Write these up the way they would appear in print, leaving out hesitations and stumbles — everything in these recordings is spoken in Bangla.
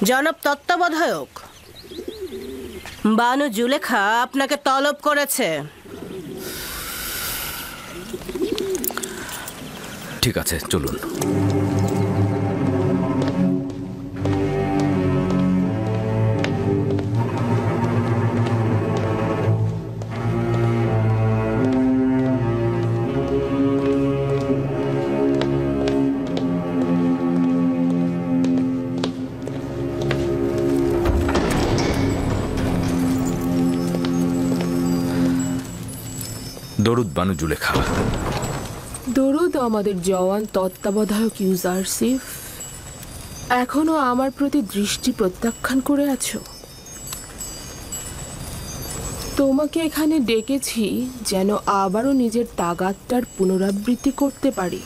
জনাব তত্ত্বাবধায়ক, বানু জুলেখা আপনাকে তলব করেছে। ঠিক আছে, চলুন। দরুদ বানু জুলেখা। দরুদ আমাদের জওয়ান তত্ত্বাবধায়ক ইউজারসিফ। এখনো আমার প্রতি দৃষ্টি প্রত্যাখ্যান করে আছো? তোমাকে এখানে ডেকেছি যেন আবারও নিজের তাগাদটার পুনরাবৃত্তি করতে পারি।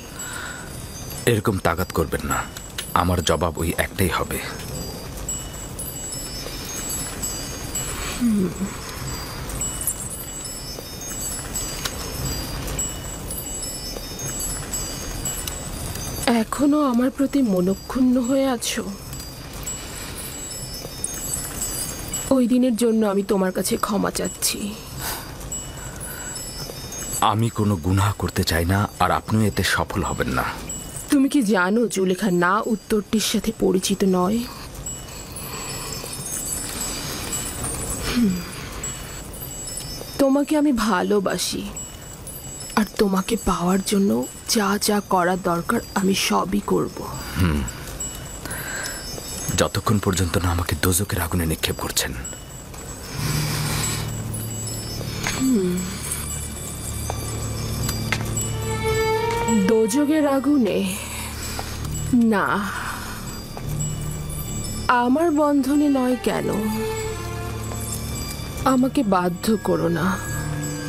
এরকম তাগাদ করবেন না, আমার জবাব ওই একটাই হবে। এখনো আমার প্রতি মনক্ষুণ্ণ হয়ে আছো? ওই দিনের জন্য আমি তোমার কাছে ক্ষমা চাচ্ছি। আমি কোনো গুনাহ করতে চাই না, আর আপনিও এতে সফল হবেন না। তুমি কি জানো জুলেখা না উত্তরটির সাথে পরিচিত নয়? তোমাকে আমি ভালোবাসি, আর তোমাকে পাওয়ার জন্য যা যা করার দরকার আমি সবই করব। যতক্ষণ পর্যন্ত না আমাকে দোজখের আগুনে নিক্ষেপ করছেন। দোজখের আগুনে না, আমার বন্ধনে নয়। কেন? আমাকে বাধ্য করো না।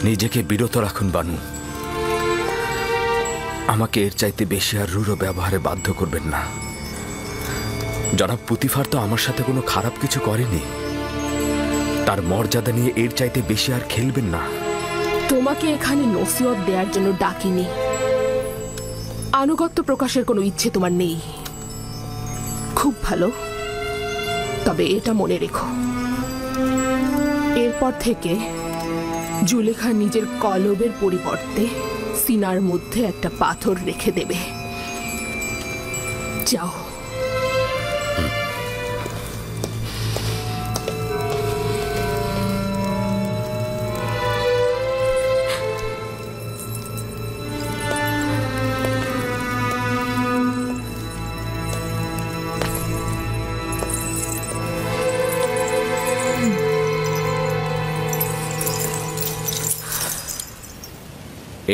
নিজেকে বিরত রাখুন বানু। আমাকে এর চাইতে বেশি আর রূঢ় ব্যবহারে বাধ্য করবেন না। জনাব পুতিফার তো আমার সাথে কোনো খারাপ কিছু করেনি। তার মর্যাদা নিয়ে এর চাইতে বেশি আর খেলবেন না। তোমাকে এখানে নসিহত দেওয়ার জন্য ডাকিনি। আনুগত্য প্রকাশের কোনো ইচ্ছে তোমার নেই। খুব ভালো, তবে এটা মনে রেখো, এরপর থেকে জুলেখা নিজের কলবের পরিবর্তে সিনার মধ্যে একটা পাথর রেখে দেবে। যাও।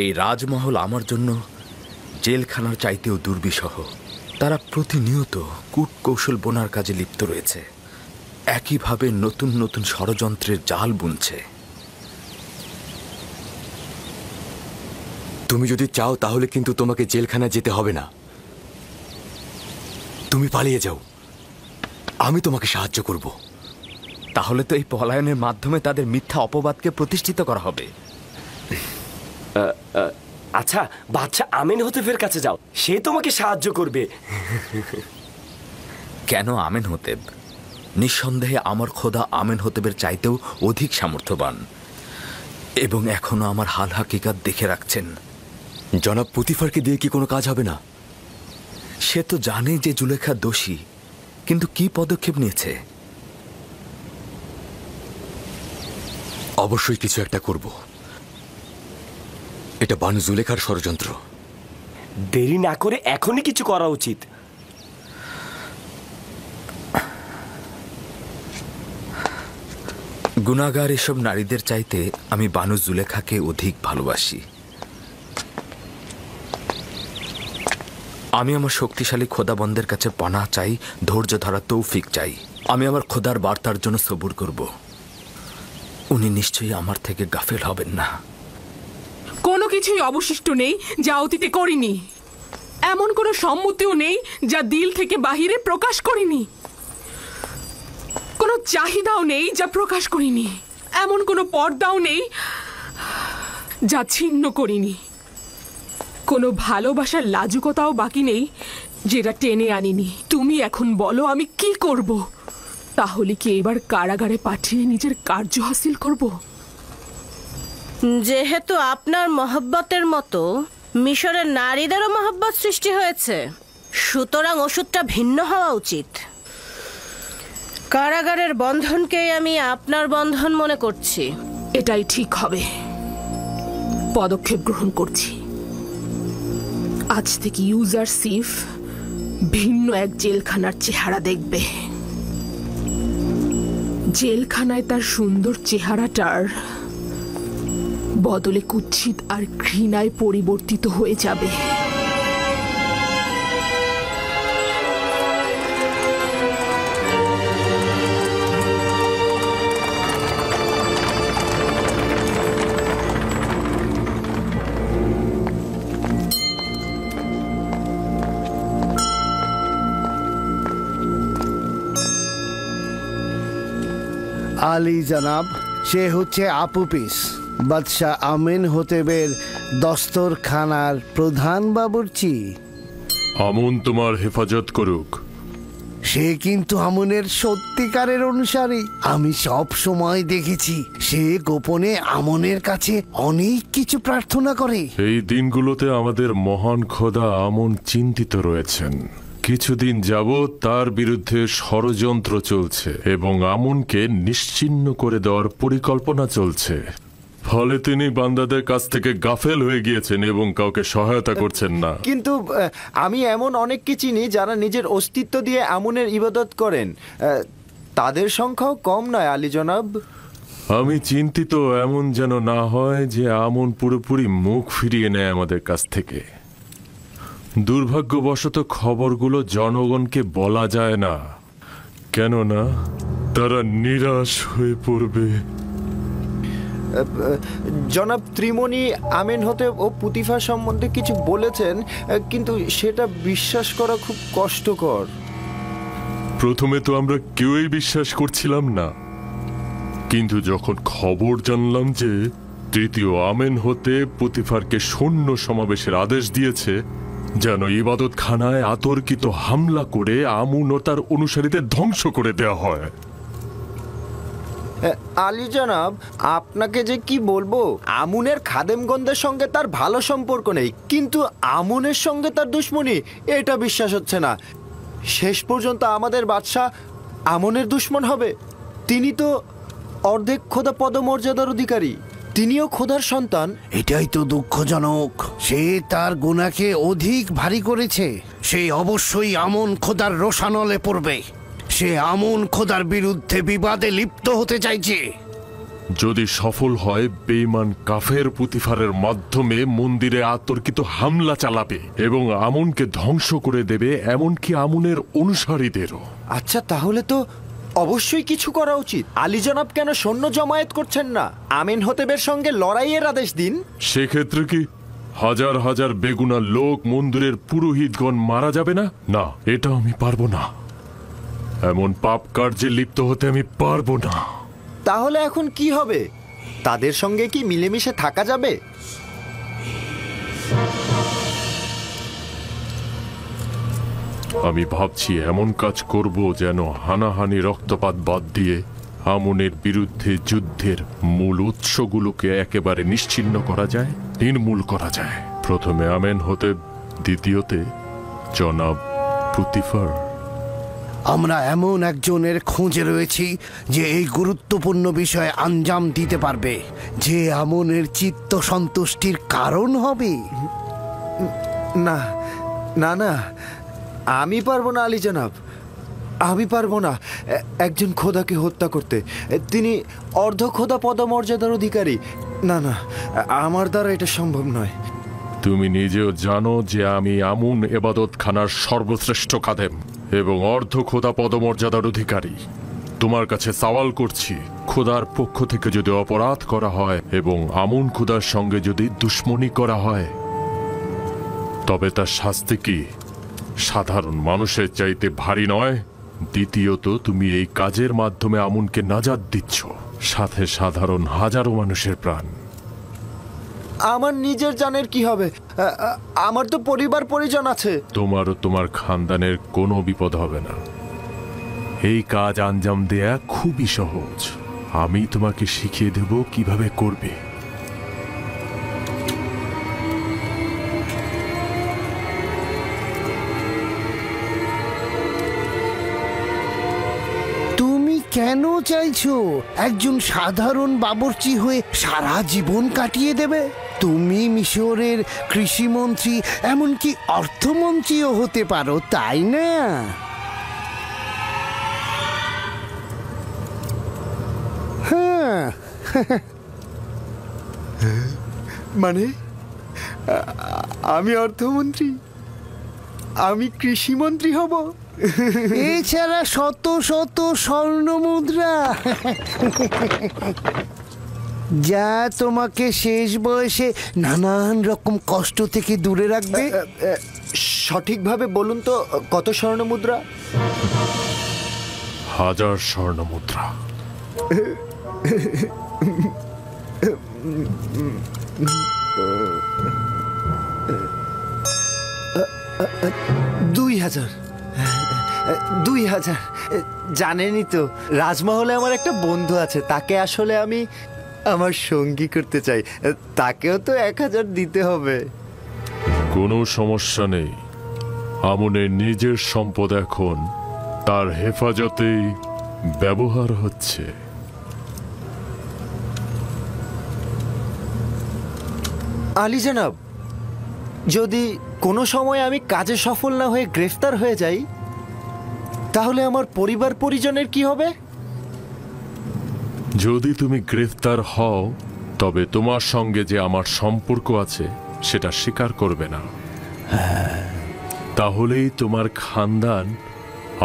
এই রাজমহল আমার জন্য জেলখানার চাইতেও দুর্বিষহ। তারা প্রতিনিয়ত কূটকৌশল বোনার কাজে লিপ্ত রয়েছে, একইভাবে নতুন নতুন ষড়যন্ত্রের জাল বুনছে। তুমি যদি চাও তাহলে কিন্তু তোমাকে জেলখানায় যেতে হবে না। তুমি পালিয়ে যাও, আমি তোমাকে সাহায্য করব। তাহলে তো এই পলায়নের মাধ্যমে তাদের মিথ্যা অপবাদকে প্রতিষ্ঠিত করা হবে। আচ্ছা, বাচ্চা আমিন হতেবের কাছে যাও, সে তোমাকে সাহায্য করবে। কেন আমেন হতেব? নিঃসন্দেহে আমার খোদা আমেন হতেবের চাইতেও অধিক সামর্থ্যবান, এবং এখনো আমার হাল হাকিকাত দেখে রাখছেন। জনাব পুতিফারকে দিয়ে কি কোনো কাজ হবে না? সে তো জানে যে জুলেখা দোষী, কিন্তু কি পদক্ষেপ নিয়েছে? অবশ্যই কিছু একটা করব। এটা বানু জুলেখার ষড়যন্ত্র। দেরি না করে এখনই কিছু করা উচিত। গুনাহগার এসব নারীদের চাইতে আমি বানু জুলেখাকে অধিক ভালোবাসি। আমি আমার শক্তিশালী খোদাবন্দের কাছে পানাহ চাই, ধৈর্য ধরা তৌফিক চাই। আমি আমার খোদার বার্তার জন্য সবুর করব। উনি নিশ্চয়ই আমার থেকে গাফেল হবেন না। কোনো কিছুই অবশিষ্ট নেই যা অতীতে করিনি। এমন কোনো সম্মতিও নেই যা দিল থেকে বাহিরে প্রকাশ করিনি। কোনো চাহিদাও নেই যা প্রকাশ করিনি। এমন কোনো পর্দাও নেই যা ছিন্ন করিনি। কোনো ভালোবাসার লাজুকতাও বাকি নেই যেটা টেনে আনিনি। তুমি এখন বলো আমি কি করব? তাহলে কি এবার কারাগারে পাঠিয়ে নিজের কার্য হাসিল করব? যেহেতু আপনার মহব্বতের মতো মিশরের নারীদেরও মহব্বত সৃষ্টি হয়েছে, সুতরাং ওষুধটা ভিন্ন হওয়া উচিত। কারাগারের বন্ধনকেই আমি আপনার বন্ধন মনে করছি। এটাই ঠিক হবে। পদক্ষেপ গ্রহণ করছি। আজ থেকে ইউজারশিপ ভিন্ন এক জেলখানার চেহারা দেখবে। জেলখানায় তার সুন্দর চেহারাটার বদলে কুৎসিত আর ঘৃণায় পরিবর্তিত হয়ে যাবে। আলী জনাব, সে হচ্ছে আপুপিস, বাদশাহ আমিন হতেবের দস্তরখানার প্রধান বাবুর্চি। আমুন তোমার হেফাজত করুক। সে কিন্তু আমনের সত্যিকারের অনুসারী। আমি সব সময় দেখেছি সে গোপনে আমনের কাছে অনেক কিছু প্রার্থনা করে। এই দিনগুলোতে আমাদের মহান খোদা আমুন চিন্তিত রয়েছেন। কিছুদিন যাবৎ তার বিরুদ্ধে ষড়যন্ত্র চলছে এবং আমুনকে নিশ্চিহ্ন করে দেওয়ার পরিকল্পনা চলছে। ফলে তিনি বান্দাদের কাছ থেকে গাফেল হয়ে গিয়েছেন এবং কাউকে সহায়তা করছেন না। কিন্তু আমি এমন অনেককে চিনি যারা নিজের অস্তিত্ব দিয়ে আমুনের ইবাদত করেন। তাদের সংখ্যাও কম নয় আলী জনাব। আমি চিন্তিত এমন যেন না হয় যে আমুন পুরোপুরি মুখ ফিরিয়ে নেয় আমাদের কাছ থেকে। দুর্ভাগ্যবশত খবরগুলো জনগণকে বলা যায় না, কেননা তারা নিরাশ হয়ে পড়বে। জনাব ত্রিমণি আমিন হতে ও পুতিফা সম্বন্ধে কিছু বলেছেন, কিন্তু সেটা বিশ্বাস করা খুব কষ্টকর। প্রথমে তো আমরা কেউই বিশ্বাস করছিলাম না, কিন্তু যখন খবর জানলাম যে তৃতীয় আমেন হতে পুতিফারকে সৈন্য সমাবেশের আদেশ দিয়েছে যেন ইবাদতখানায় আতর্কিত হামলা করে আমুন ও তার অনুসারীদের ধ্বংস করে দেওয়া হয়। আলী জনাব, আপনাকে যে কি বলবো, আমুনের খাদেমগণদের সঙ্গে তার ভালো সম্পর্ক নেই, কিন্তু আমুনের সঙ্গে তার দুশ্মনী, এটা বিশ্বাস হচ্ছে না। শেষ পর্যন্ত আমাদের বাদশাহ আমুনের দুশ্মন হবে? তিনি তো অর্ধেক খোদা পদমর্যাদার অধিকারী, তিনিও খোদার সন্তান। এটাই তো দুঃখজনক। সে তার গুনাহকে অধিক ভারী করেছে। সে অবশ্যই আমন খোদার রোষানলে পড়বে। সে আমন খোদার বিরুদ্ধে বিবাদে লিপ্ত হতে চাইছে। যদি সফল হয়, বেঈমান কাফের পুতিফারের মাধ্যমে মন্দিরে আতর্কিত হামলা চালাবে এবং আমুনকে ধ্বংস করে দেবে, এমনকি আমুনের অনুসারীদেরও। আচ্ছা, তাহলে তো অবশ্যই কিছু করা উচিত। আলী জনাব কেন সৈন্য জমায়েত করছেন না? আমিন হতেবের সঙ্গে লড়াইয়ের আদেশ দিন। সেক্ষেত্রে কি হাজার হাজার বেগুনা লোক মন্দিরের পুরোহিতগণ মারা যাবে না? না, এটা আমি পারবো না। এমন পাপ কার্যে লিপ্ত হতে আমি পারবো না। তাহলে এখন কি হবে? তাদের সঙ্গে কি মিলেমিশে থাকা যাবে? আমি ভাবছি এমন কাজ করব যেন হানাহানি রক্তপাত বাদ দিয়ে আমনের বিরুদ্ধে যুদ্ধের মূল উৎসগুলোকে একেবারে নিশ্চিহ্ন করা যায়, নির্মূল করা যায়। প্রথমে আমেন হতে, দ্বিতীয়তে জনাব পুতিফার। আমরা এমন একজনের খোঁজে রয়েছি যে এই গুরুত্বপূর্ণ বিষয়ে আঞ্জাম দিতে পারবে, যে আমনের চিত্ত সন্তুষ্টির কারণ হবে। না না না, আমি পারবো না আলী জনাব, আমি পারবো না একজন খোদাকে হত্যা করতে। তিনি অর্ধ খোদা পদমর্যাদার অধিকারী। না না, আমার দ্বারা এটা সম্ভব নয়। তুমি নিজেও জানো যে আমি আমুন এবাদতখানার সর্বশ্রেষ্ঠ খাদেম এবং অর্ধ খোদা পদমর্যাদার অধিকারী। তোমার কাছে সওয়াল করছি, খোদার পক্ষ থেকে যদি অপরাধ করা হয় এবং আমুন খোদার সঙ্গে যদি দুশ্মনী করা হয়, তবে তার শাস্তি কি সাধারণ মানুষের চাইতে ভারী নয়? দ্বিতীয়ত, তুমি এই কাজের মাধ্যমে আমুনকে নাজাত দিচ্ছ, সাথে সাধারণ হাজারো মানুষের প্রাণ। আমার নিজের জানের কি হবে? আমার তো পরিবার পরিজন আছে। তোমার ও তোমার খানদানের কোনো বিপদ হবে না। এই কাজ আঞ্জাম দেয়া খুবই সহজ। আমি তোমাকে শিখিয়ে দেব কিভাবে করবে। তুমি কেন চাইছো একজন সাধারণ বাবুর্চি হয়ে সারা জীবন কাটিয়ে দেবে? তুমি মিশরের কৃষিমন্ত্রী, এমনকি অর্থমন্ত্রীও হতে পারো, তাই না? হ্যাঁ। মানে আমি অর্থমন্ত্রী, আমি কৃষিমন্ত্রী হব? এছাড়া শত শত স্বর্ণ মুদ্রা, যা তোমাকে শেষ বয়সে নানান রকম কষ্ট থেকে দূরে রাখবে। সঠিকভাবে বলুন তো, কত স্বর্ণ মুদ্রা? 1000 স্বর্ণ মুদ্রা। 2000। জানেনই তো, রাজমহলে আমার একটা বন্ধু আছে, তাকে আসলে আমি আমার সঙ্গী করতে চাই। তাকেও তো 1000 দিতে হবে। কোনো সমস্যা নেই। আমনের নিজের সম্পদ এখন তার হেফাজতেই ব্যবহার হচ্ছে। আলী জনাব, যদি কোনো সময় আমি কাজে সফল না হয়ে গ্রেফতার হয়ে যাই, তাহলে আমার পরিবার পরিজনের কি হবে? যদি তুমি গ্রেফতার হও, তবে তোমার সঙ্গে যে আমার সম্পর্ক আছে সেটা স্বীকার করবে না। তাহলেই তোমার খানদান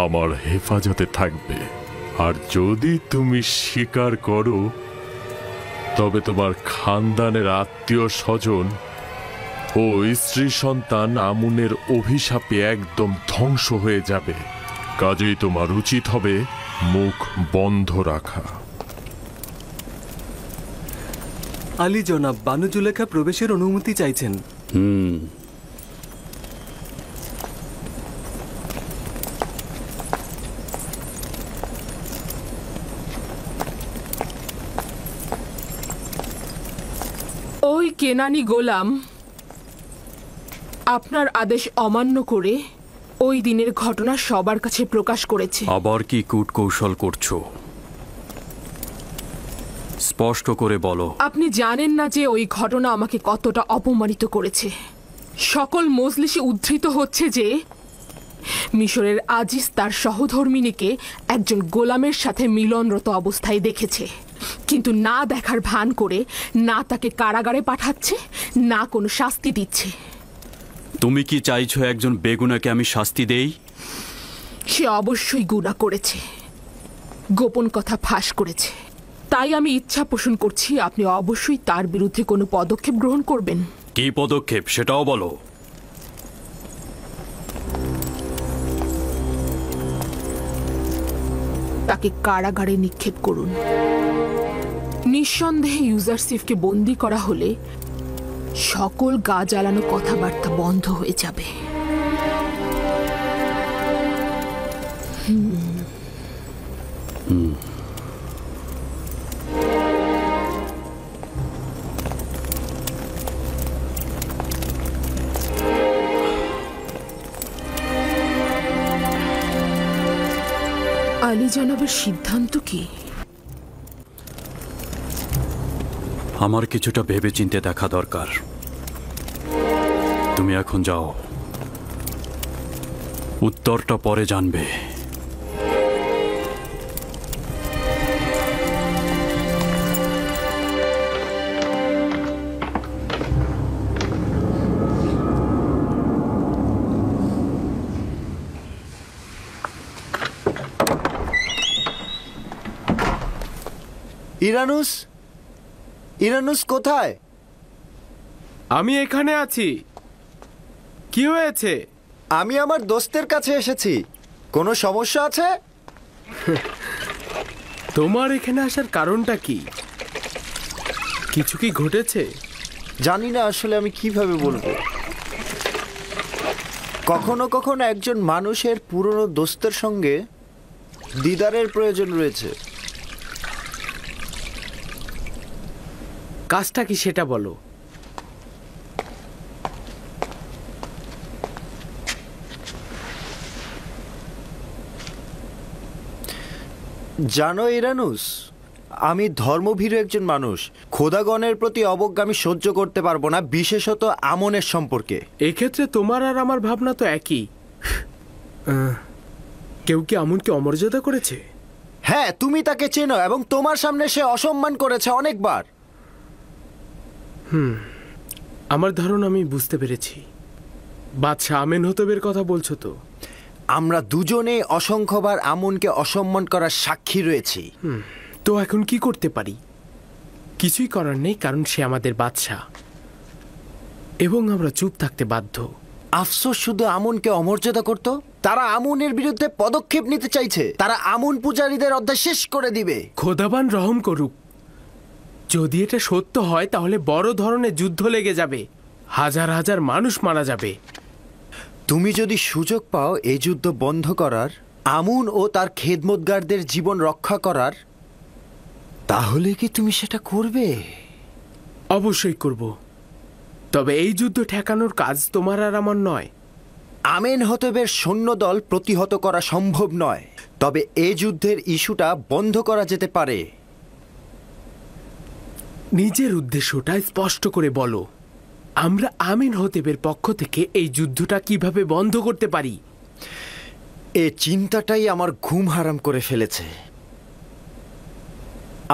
আমার হেফাজতে থাকবে। আর যদি তুমি স্বীকার করো, তবে তোমার খানদানের আত্মীয় স্বজন ও স্ত্রী সন্তান আমুনের অভিশাপে একদম ধ্বংস হয়ে যাবে। কাজেই তোমার উচিত হবে মুখ বন্ধ রাখা। আলী জনাব, বানু জুলেখা প্রবেশের অনুমতি চাইছেন। ওই কেনানি গোলাম আপনার আদেশ অমান্য করে ওই দিনের ঘটনা সবার কাছে প্রকাশ করেছে। আবার কি কূটকৌশল করছো? স্পষ্ট করে বলো। আপনি জানেন না যে ওই ঘটনা আমাকে কতটা অপমানিত করেছে। সকল মজলিসে উদ্ধৃত হচ্ছে যে মিশরের আজিজ তার সহধর্মিনীকে একজন গোলামের সাথে মিলনরত অবস্থায় দেখেছে, কিন্তু না দেখার ভান করে না তাকে কারাগারে পাঠাচ্ছে, না কোনো শাস্তি দিচ্ছে। তুমি কি চাইছো একজন বেগুনাকে আমি শাস্তি দেই? সে অবশ্যই গুনাহ করেছে, গোপন কথা ফাঁস করেছে। তাই আমি ইচ্ছা পোষণ করছি আপনি অবশ্যই তার বিরুদ্ধে কোনো পদক্ষেপ গ্রহণ করবেন। কি পদক্ষেপ সেটাও বলো। তাকে কারাগারে নিক্ষেপ করুন। নিঃসন্দেহে ইউজারসিফকে বন্দী করা হলে সকল গা জ্বালানো কথাবার্তা বন্ধ হয়ে যাবে। আলী জনাবের সিদ্ধান্ত কি? আমার কিছুটা ভেবেচিন্তে দেখা দরকার। তুমি এখন যাও, উত্তরটা পরে জানবে। ইরানুস, ইরানুস কোথায়? আমি এখানে আছি। কি হয়েছে? আমি আমার দোস্তের কাছে এসেছি। কোনো সমস্যা আছে? তোমার এখানে আসার কারণটা কি? কিছু কি ঘটেছে? জানি না আসলে আমি কিভাবে বলবো। কখনো কখনো একজন মানুষের পুরনো দোস্তের সঙ্গে দিদারের প্রয়োজন রয়েছে। কাজটা কি সেটা বলো। জানো ইরানুস, আমি ধর্মভীরু একজন মানুষ। খোদাগণের প্রতি অবজ্ঞা আমি সহ্য করতে পারবো না, বিশেষত আমনের সম্পর্কে। এক্ষেত্রে তোমার আর আমার ভাবনা তো একই। কেউ কি আমনকে অমর্যাদা করেছে? হ্যাঁ, তুমি তাকে চেনো এবং তোমার সামনে সে অসম্মান করেছে অনেকবার। আমার ধারণা আমি বুঝতে পেরেছি। বাদশাহ আমেনহতেবের কথা বলছো তো? আমরা দুজনেই অসংখ্যবার আমনকে অসম্মান করার সাক্ষী রয়েছি। তো এখন কি করতে পারি? কিছুই করার নেই, কারণ সে আমাদের বাদশাহ এবং আমরা চুপ থাকতে বাধ্য। আফসোস শুধু আমনকে অমর্যাদা করত। তারা আমনের বিরুদ্ধে পদক্ষেপ নিতে চাইছে। তারা আমন পূজারীদের অধ্যায় শেষ করে দিবে। খোদাবান রহম করুক। যদি এটা সত্য হয় তাহলে বড় ধরনের যুদ্ধ লেগে যাবে, হাজার হাজার মানুষ মারা যাবে। তুমি যদি সুযোগ পাও এই যুদ্ধ বন্ধ করার, আমুন ও তার খেদমতগারদের জীবন রক্ষা করার, তাহলে কি তুমি সেটা করবে? অবশ্যই করব, তবে এই যুদ্ধ ঠেকানোর কাজ তোমার আর আমার নয়। আমেনহতেবের সৈন্যদল প্রতিহত করা সম্ভব নয়, তবে এই যুদ্ধের ইস্যুটা বন্ধ করা যেতে পারে। নিজের উদ্দেশ্যটা স্পষ্ট করে বলো। আমরা আমেনহতেবের পক্ষ থেকে এই যুদ্ধটা কিভাবে বন্ধ করতে পারি? এ চিন্তাটাই আমার ঘুম হারাম করে ফেলেছে।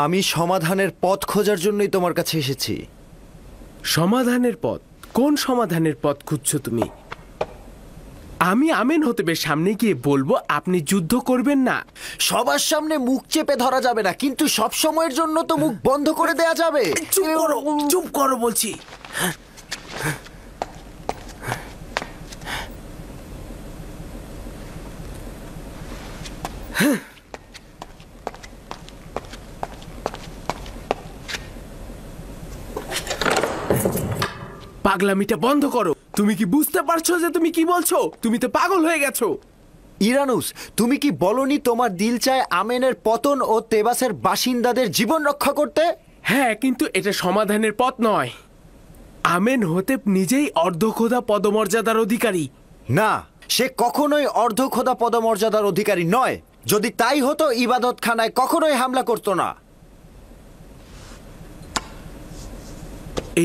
আমি সমাধানের পথ খোঁজার জন্যই তোমার কাছে এসেছি। সমাধানের পথ? কোন সমাধানের পথ খুঁজছো তুমি? আমি আমেনহতেবের সামনে গিয়ে বলবো আপনি যুদ্ধ করবেন না? সবার সামনে মুখ চেপে ধরা যাবে না, কিন্তু সব সময়ের জন্য তো মুখ বন্ধ করে দেয়া যাবে। চুপ করো বলছি। পাগলামিটা বন্ধ করো। তুমি কি বুঝতে পারছো যে তুমি কি বলছো? তুমি তো পাগল হয়ে গেছো। ইরানুস, তুমি কি বলনি তোমার দিল চায় আমেনের পতন ও তেবাসের বাসিন্দাদের জীবন রক্ষা করতে? হ্যাঁ, কিন্তু এটা সমাধানের পথ নয়। আমেনহতেব নিজেই অর্ধখোদা পদমর্যাদার অধিকারী। না, সে কখনোই অর্ধখোদা পদমর্যাদার অধিকারী নয়। যদি তাই হতো ইবাদতখানায় কখনোই হামলা করতো না।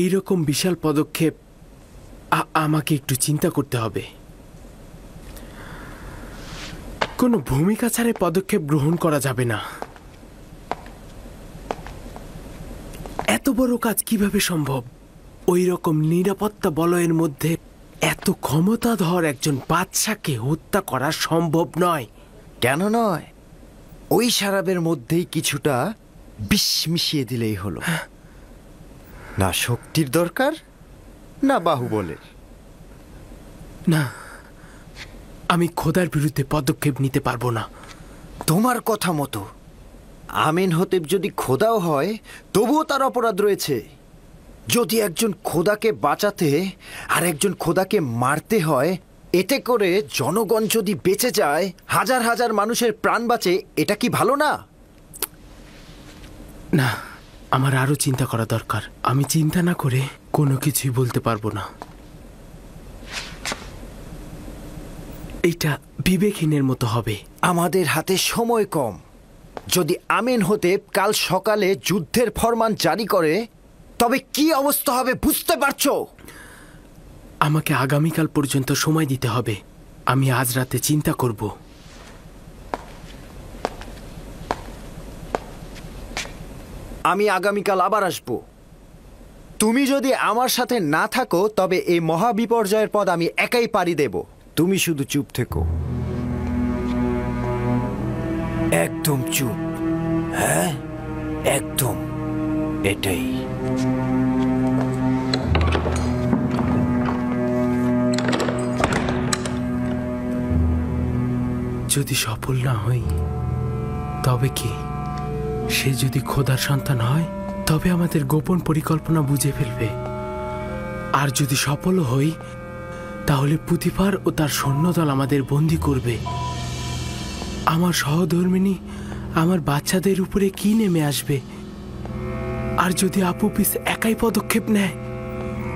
এইরকম বিশাল পদক্ষেপ আমাকে একটু চিন্তা করতে হবে। কোনো ভূমিকা ছাড়াই পদক্ষেপ গ্রহণ করা যাবে না। এত বড় কাজ কিভাবে সম্ভব? ওই রকম নিরাপত্তা বলয়ের মধ্যে এত ক্ষমতাধর একজন বাদশাকে হত্যা করা সম্ভব নয়। কেন নয়? ওই শারাবের মধ্যেই কিছুটা বিষ মিশিয়ে দিলেই হলো। না শক্তির দরকার, না বাহুবলের। না, আমি খোদার বিরুদ্ধে পদক্ষেপ নিতে পারবো না। তোমার কথা মতো আমেনহতেব যদি খোদাও হয়, তবুও তার অপরাধ রয়েছে। যদি একজন খোদাকে বাঁচাতে আর একজন খোদাকে মারতে হয়, এতে করে জনগণ যদি বেঁচে যায়, হাজার হাজার মানুষের প্রাণ বাঁচে, এটা কি ভালো না? না, আমার আরো চিন্তা করা দরকার। আমি চিন্তা না করে কোনো কিছুই বলতে পারবো না। এটা বিবেকহীনের মতো হবে। আমাদের হাতে সময় কম। যদি আমেনহতেব কাল সকালে যুদ্ধের ফরমান জারি করে, তবে কি অবস্থা হবে বুঝতে পারছো? আমাকে আগামীকাল পর্যন্ত সময় দিতে হবে। আমি আজ রাতে চিন্তা করব। আমি আগামীকাল আবার আসব। তুমি যদি আমার সাথে না থাকো, তবে এই মহাবিপর্যয়ের পদ আমি একাই পাড়ি দেব। তুমি শুধু চুপ থেকো, একদম চুপ। হ্যাঁ, একদম, এটাই। যদি সফল না হই তবে কি? সে যদি খোদার সন্তান হয়, তবে আমাদের গোপন পরিকল্পনা বুঝে ফেলবে। আর যদি সফল হই, তাহলে পুতিফার ও তার সৈন্যদল আমাদের বন্দী করবে। আমার সহধর্মিনী আমার বাচ্চাদের উপরে কি নেমে আসবে? আর যদি আপুপিস একাই পদক্ষেপ নেয়,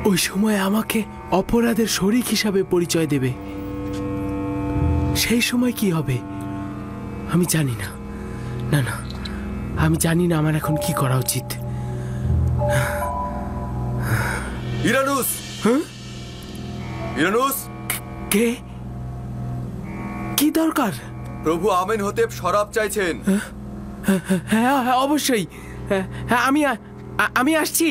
ওই সময় আমাকে অপরাধের শরিক হিসাবে পরিচয় দেবে। সেই সময় কি হবে আমি জানি না। না না, আমি জানি না আমার এখন কি করা উচিত। ইরানুস! ইরানুস! কে? কি দরকার? প্রভু আমেনহোতেপ শরাব চাইছেন। হ্যাঁ হ্যাঁ, অবশ্যই। হ্যাঁ, আমি আসছি।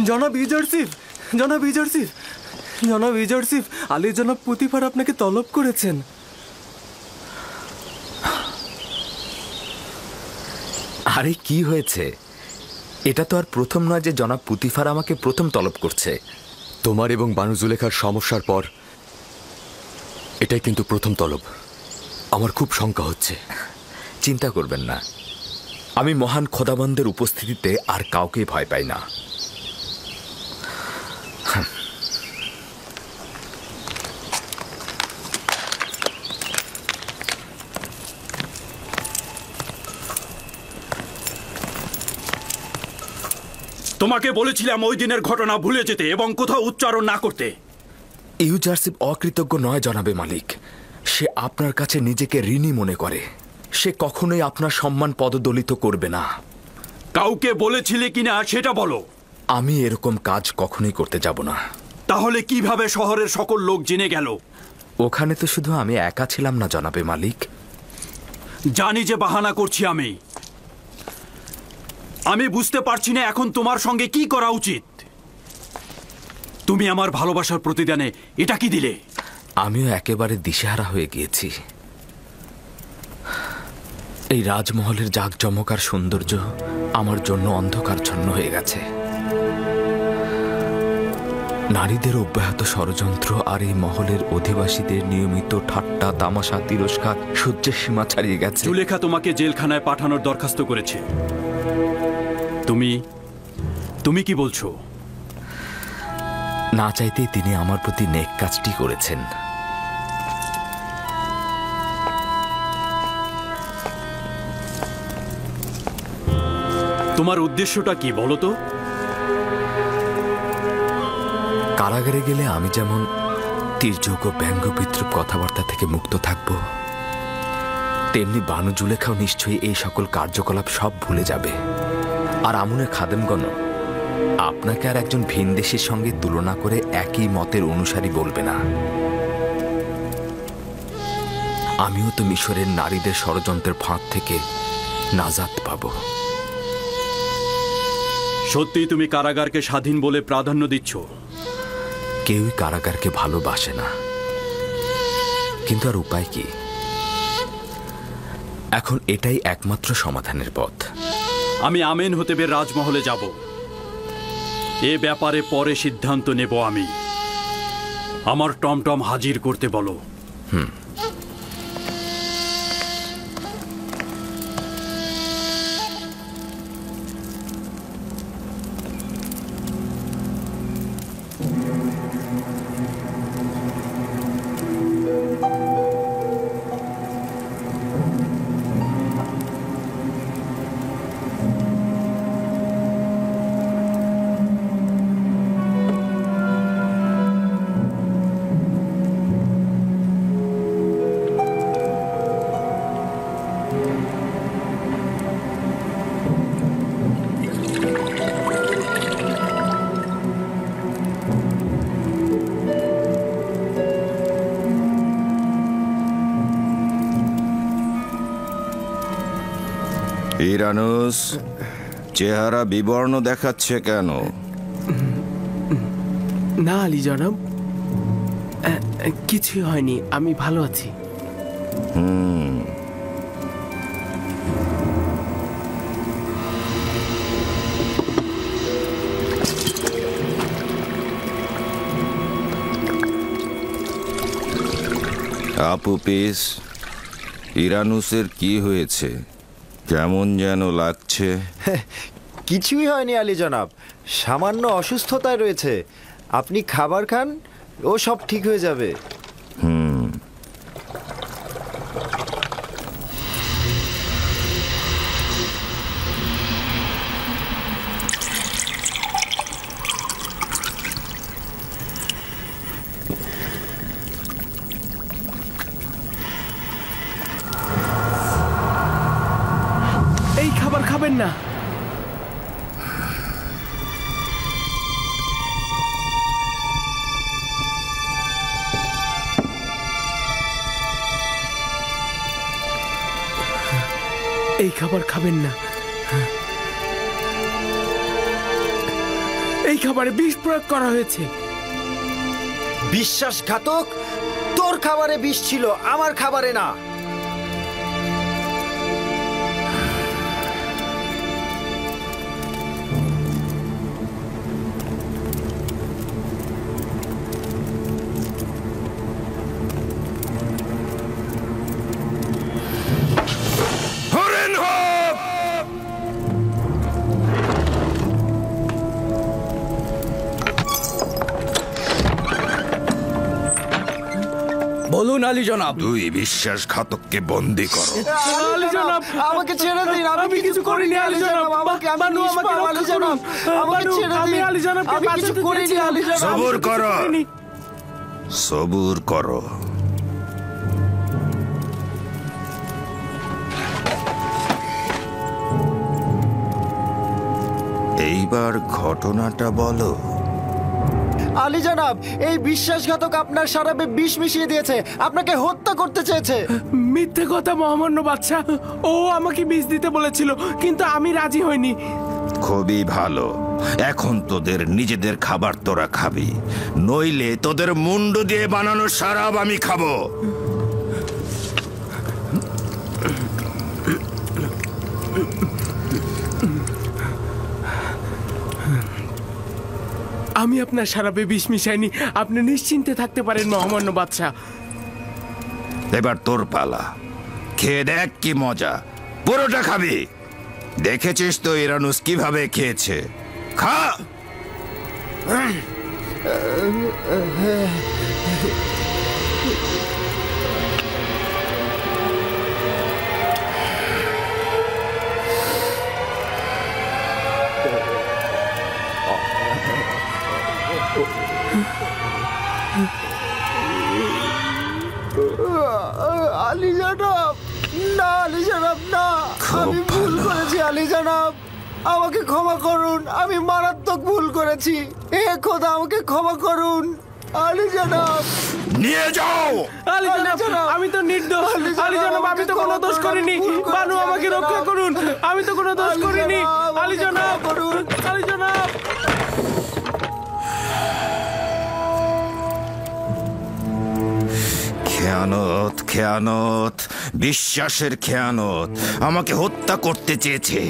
জনাব ইজারসিফ, জনাব ইজারসিফ, জনাব ইজারসিফ, আলী জনাব পুতিফার আপনাকে তলব করেছেন। আরে কি হয়েছে? এটা তো আর প্রথম নয় যে জনাব পুতিফার আমাকে প্রথম তলব করছে। তোমার এবং বানু জুলেখার সমস্যার পর এটাই কিন্তু প্রথম তলব। আমার খুব শঙ্কা হচ্ছে। চিন্তা করবেন না, আমি মহান খোদাবন্দের উপস্থিতিতে আর কাউকে ভয় পাই না। তোমাকে বলেছিলাম ওই দিনের ঘটনা ভুলে যেতে এবং কোথাও উচ্চারণ না করতে। ইউজারশিপ অকৃতজ্ঞ নয় জনাবে মালিক। সে আপনার কাছে নিজেকে ঋণী মনে করে। সে কখনোই আপনার সম্মান পদদলিত করবে না। কাউকে বলেছিলে কিনা সেটা বলো। আমি এরকম কাজ কখনোই করতে যাব না। তাহলে কিভাবে শহরের সকল লোক জেনে গেল? ওখানে তো শুধু আমি একা ছিলাম না জনাবে মালিক। জানি যে বাহানা করছি আমি বুঝতে পারছি না এখন তোমার সঙ্গে কি করা উচিত। তুমি আমার ভালোবাসার প্রতিদানে এটা কি দিলে? আমিও একেবারে দিশেহারা হয়ে গিয়েছি। এই রাজমহলের জাঁকজমক আর সৌন্দর্য আমার জন্য অন্ধকারচ্ছন্ন হয়ে গেছে। নারীদের অব্যাহত ষড়যন্ত্র আর এই মহলের অধিবাসীদের নিয়মিত ঠাট্টা তামাশা তিরস্কার সহ্যের সীমা ছাড়িয়ে গেছে। জুলেখা তোমাকে জেলখানায় পাঠানোর দরখাস্ত করেছে। তুমি কি বলছো? না চাইতেই তিনি আমার প্রতি নেক কাজটি করেছেন। তোমার উদ্দেশ্যটা কি বলো তো? কারাগারে গেলে আমি যেমন তীর্যক ও ব্যঙ্গ বিদ্রুপ কথাবার্তা থেকে মুক্ত থাকব, তেমনি বানু জুলেখাও নিশ্চয়ই এই সকল কার্যকলাপ সব ভুলে যাবে। আর আমুনের খাদেমগণ আপনাকে আর একজন ভিনদেশীর সঙ্গে তুলনা করে একই মতের অনুসারী বলবে না। আমিও তো মিশরের নারীদের ষড়যন্ত্রের ফাঁদ থেকে নাজাত পাব। সত্যি তুমি কারাগারকে স্বাধীন বলে প্রাধান্য দিচ্ছ? কেউই কারাগারকে ভালোবাসে না, কিন্তু আর উপায় কি? এখন এটাই একমাত্র সমাধানের পথ। আমি আমেনহোতেপের রাজমহলে যাব। এ ব্যাপারে পরে সিদ্ধান্ত নেব আমি। আমার টমটম হাজির করতে বলো। ইরানুস, চেহারা বিবর্ণ দেখাচ্ছে কেন? না আলী জনাব, কিছুই হয়নি, আমি ভালো আছি। আপুপিস, ইরানুসের কি হয়েছে? কেমন যেন লাগছে? কিছুই হয়নি আলী জনাব, সামান্য অসুস্থতায় রয়েছে। আপনি খাবার খান, ও সব ঠিক হয়ে যাবে। এই খাবার খাবেন না। এই খাবার খাবেন না। এই খাবারে বিষ প্রয়োগ করা হয়েছে। বিশ্বাসঘাতক! তোর খাবারে বিষ ছিল, আমার খাবারে না। বলুন আলী জনাব। দুই বিশ্বাসঘাতককে বন্দি করো। আলী জনাব, আমাকে ছেড়ে দিন, আমি কিছু করিনি আলী জনাব। আমাকে আলী জনাব, আমাকে ছেড়ে দিন। আমি আলী জনাব, আমি কিছু করিনি আলী জনাব। সবুর করো, সবুর করো। এইবার ঘটনাটা বলো। আলী জনাব, এই বিশ্বাসঘাতক আপনার শরাবে বিষ মিশিয়ে দিয়েছে, আপনাকে হত্যা করতে চেয়েছে। মিথ্যে কথা মহামান্য বাদশাহ। ও আমাকে বিষ দিতে বলেছিল, কিন্তু আমি রাজি হইনি। খুবই ভালো। এখন তোদের নিজেদের খাবার তোরা খাবি, নইলে তোদের মুন্ডু দিয়ে বানানো শরাব আমি খাবো। আমি আপনার শরাবে বিষ মিশাইনি, আপনি নিশ্চিন্তে থাকতে পারেন মহামান্য বাদশাহ। এবার তোর পালা, খেয়ে দেখ কি মজা। পুরোটা খাবি। দেখেছিস তো ইরানুস কিভাবে খেয়েছে। খা। আলী জনাব, না আলী জনাব, না, আমি ভুল করেছি আলী জনাব, আমাকে ক্ষমা করুন। আমি মারাত্মক ভুল করেছি। হে খোদা, আমাকে ক্ষমা করুন আলী জনাব। নিয়ে যাও। আলী জনাব, আমি তো নির্দোষ। আলী জনাব, আমি তো কোনো দোষ করিনি। বানু, আমাকে রক্ষা করুন, আমি তো কোনো দোষ করিনি। আলী জনাব, আলী জনাব। খেয়ানত, খেয়ানত, বিশ্বাসের খেয়ানত। আমাকে হত্যা করতে চেয়েছে।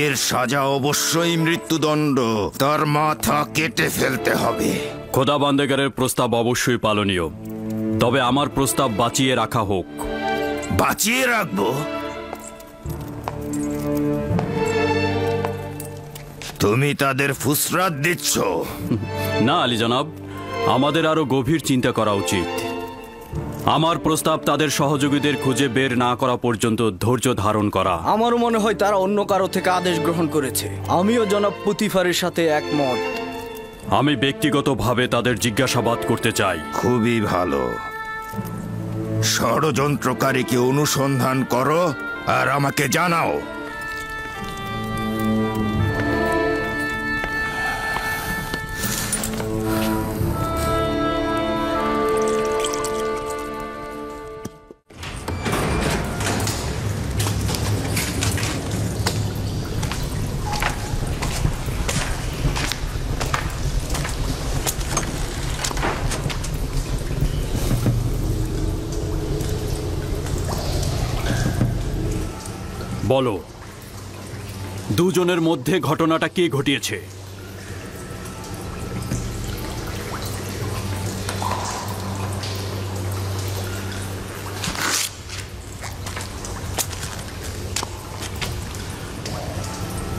এর সাজা অবশ্যই মৃত্যুদণ্ড। তার মাথা কেটে ফেলতে হবে। খোদা বান্দেগারের প্রস্তাব অবশ্যই পালনীয়, তবে আমার প্রস্তাব বাঁচিয়ে রাখা হোক। বাঁচিয়ে রাখবো? তুমি তাদের ফুসরাত দিচ্ছ? না আলী জনাব, আমাদের আরো গভীর চিন্তা করা উচিত। আমার প্রস্তাব তাদের সহযোগীদের খুঁজে বের না করা পর্যন্ত ধৈর্য ধারণ করা। আমারও মনে হয় তারা অন্য কারো থেকে আদেশ গ্রহণ করেছে। আমিও জনাব পুতিফারের সাথে একমত। আমি ব্যক্তিগতভাবে তাদের জিজ্ঞাসাবাদ করতে চাই। খুবই ভালো। ষড়যন্ত্রকারীকে অনুসন্ধান করো আর আমাকে জানাও। বলো, দুজনের মধ্যে ঘটনাটা কে ঘটিয়েছে?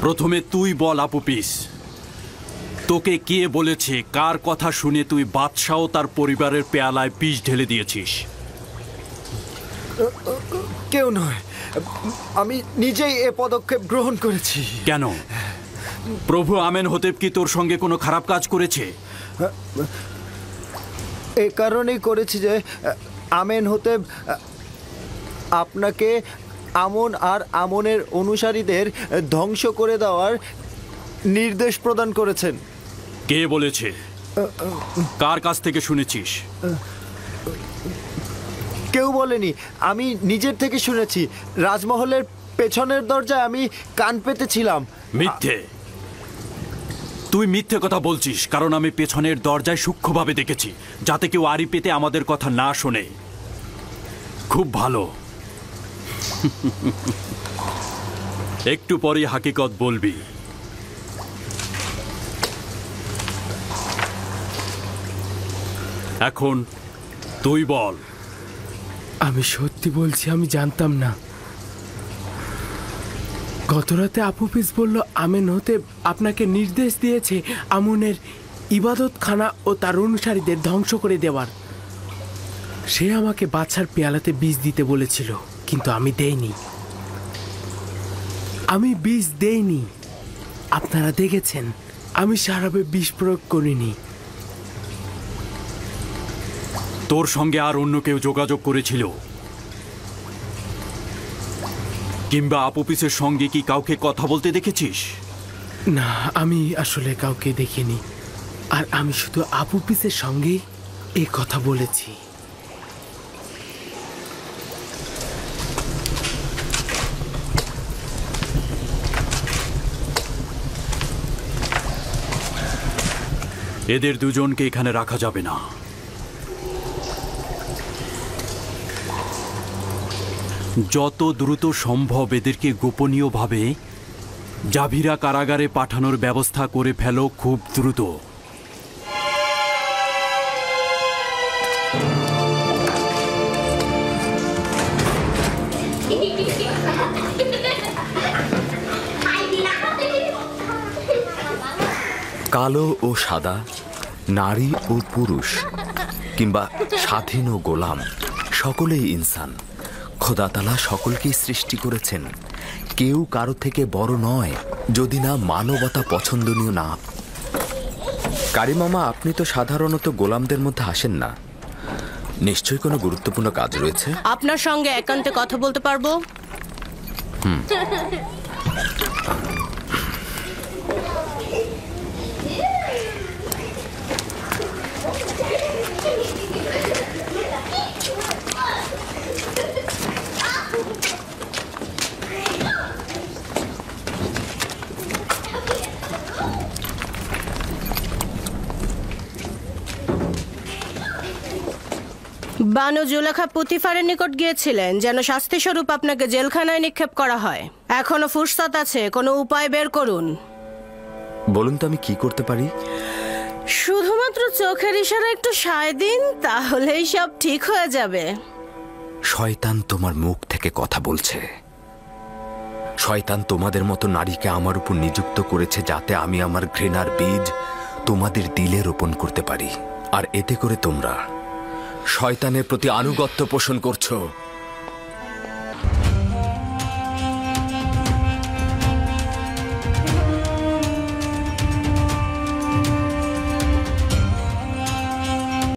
প্রথমে তুই বল আপুপিস, তোকে কে বলেছে, কার কথা শুনে তুই বাদশাহ ও তার পরিবারের পেয়ালায় বিষ ঢেলে দিয়েছিস? কেউ নয়, আমি নিজেই এ পদক্ষেপ গ্রহণ করেছি। কেন? প্রভু আমেনহোতেব কি তোর সঙ্গে কোনো খারাপ কাজ করেছে? এ কারণেই করেছি যে আমেনহোতেব আপনাকে আমন আর আমনের অনুসারীদের ধ্বংস করে দেওয়ার নির্দেশ প্রদান করেছেন। কে বলেছে? কার কাছ থেকে শুনেছিস? কেউ বলেনি, আমি নিজের থেকে শুনেছি। রাজমহলের পেছনের দরজায় আমি কান পেতেছিলাম। মিথ্যে! তুই মিথ্যে কথা বলছিস, কারণ আমি পেছনের দরজায় সূক্ষ্মভাবে দেখেছি, যাতে কেউ আড়ি পেতে আমাদের কথা না শোনে। খুব ভালো। একটু পরে হাকিকত বলবি। এখন তুই বল। আমি সত্যি বলছি, আমি জানতাম না। গতরাতে আপুপিস বলল আমেনহোতেব আপনাকে নির্দেশ দিয়েছে আমুনের ইবাদতখানা ও তার অনুসারীদের ধ্বংস করে দেওয়ার। সে আমাকে বাদশার পেয়ালাতে বিষ দিতে বলেছিল, কিন্তু আমি দেইনি। আমি বিষ দেইনি। আপনারা দেখেছেন, আমি সারাবে বিষ প্রয়োগ করিনি। তোর সঙ্গে আর অন্য কেউ যোগাযোগ করেছিল? কিংবা আপুপিসের সঙ্গে কি কাউকে কথা বলতে দেখেছিস? না, আমি আসলে কাউকে দেখিনি। আর আমি শুধু আপুপিসের সঙ্গে এই কথা বলেছি। এদের দুজনকে এখানে রাখা যাবে না। যত দ্রুত সম্ভব এদেরকে গোপনীয়ভাবে জাভিরা কারাগারে পাঠানোর ব্যবস্থা করে ফেলো, খুব দ্রুত। কালো ও সাদা, নারী ও পুরুষ, কিংবা স্বাধীন ও গোলাম, সকলেই ইনসান। খোদা তাআলা সকলকেই সৃষ্টি করেছেন। কেউ কারো থেকে বড় নয়, যদি না মানবতা পছন্দনীয় না। কারি মামা, আপনি তো সাধারণত গোলামদের মধ্যে আসেন না। নিশ্চয়ই কোনো গুরুত্বপূর্ণ কাজ রয়েছে। আপনার সঙ্গে একান্তে কথা বলতে পারবো? বানু জুলেখা পুতিফারের নিকট গিয়েছিলেন যেন শাস্তিস্বরূপ আপনাকে জেলখানায় নিক্ষেপ করা হয়। এখনো ফুরসত আছে, কোনো উপায় বের করুন। বলুন তো আমি কি করতে পারি? শুধুমাত্র চোখের ইশারা একটু সায় দিন, তাহলেই সব ঠিক হয়ে যাবে। শয়তান তোমার মুখ থেকে কথা বলছে। শয়তান তোমাদের মতো নারীকে আমার উপর নিযুক্ত করেছে, যাতে আমি আমার ঘৃণার বীজ তোমাদের দিলে রোপণ করতে পারি। আর এতে করে তোমরা শয়তানের প্রতি আনুগত্য পোষণ করছো।